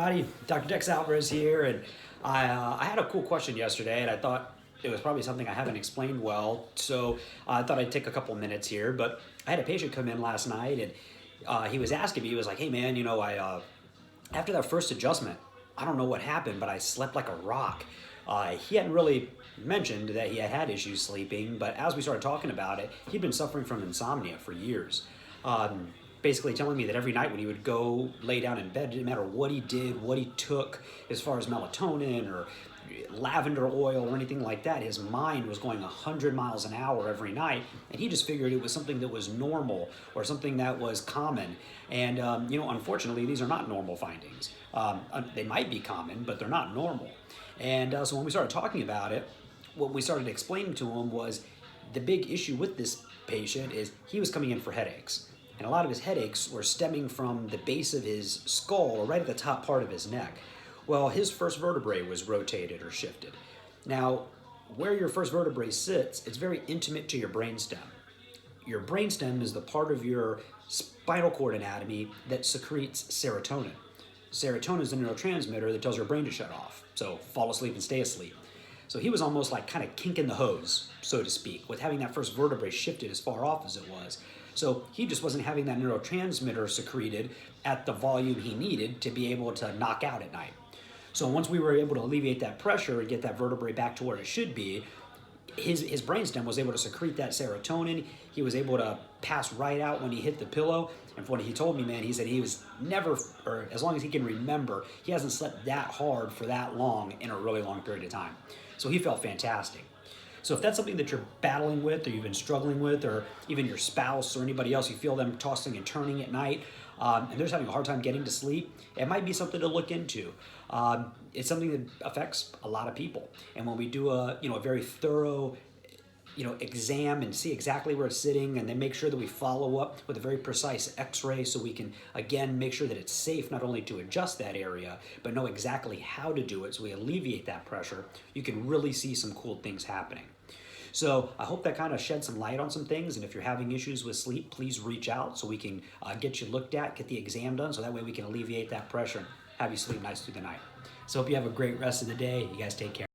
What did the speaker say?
Howdy, Dr. Dex Alvarez here, and I had a cool question yesterday, and I thought it was probably something I haven't explained well, so I thought I'd take a couple minutes here. But I had a patient come in last night, and he was asking me, he was like, "Hey man, after that first adjustment, I don't know what happened, but I slept like a rock." He hadn't really mentioned that he had had issues sleeping, but as we started talking about it, he'd been suffering from insomnia for years. Basically telling me that every night when he would go lay down in bed, it didn't matter what he did, what he took as far as melatonin or lavender oil or anything like that, his mind was going 100 miles an hour every night, and he just figured it was something that was normal or something that was common. And unfortunately, these are not normal findings. They might be common, but they're not normal. And so when we started talking about it, what we started explaining to him was the big issue with this patient is he was coming in for headaches. And a lot of his headaches were stemming from the base of his skull or right at the top part of his neck. Well, his first vertebrae was rotated or shifted. Now, where your first vertebrae sits, it's very intimate to your brainstem. Your brainstem is the part of your spinal cord anatomy that secretes serotonin. Serotonin is the neurotransmitter that tells your brain to shut off. So fall asleep and stay asleep. So he was almost like kind of kinking the hose, so to speak, with having that first vertebrae shifted as far off as it was. So he just wasn't having that neurotransmitter secreted at the volume he needed to be able to knock out at night. So once we were able to alleviate that pressure and get that vertebrae back to where it should be, his brainstem was able to secrete that serotonin. He was able to pass right out when he hit the pillow. And from what he told me, man, he said he was never, or as long as he can remember, he hasn't slept that hard for that long in a really long period of time. So he felt fantastic. So if that's something that you're battling with or you've been struggling with, or even your spouse or anybody else, you feel them tossing and turning at night, and they're just having a hard time getting to sleep, it might be something to look into. It's something that affects a lot of people. And when we do a very thorough exam and see exactly where it's sitting, and then make sure that we follow up with a very precise x-ray so we can, again, make sure that it's safe not only to adjust that area, but know exactly how to do it so we alleviate that pressure, you can really see some cool things happening. So I hope that kind of shed some light on some things, and if you're having issues with sleep, please reach out so we can get you looked at, get the exam done, so that way we can alleviate that pressure and have you sleep nice through the night. So hope you have a great rest of the day. You guys take care.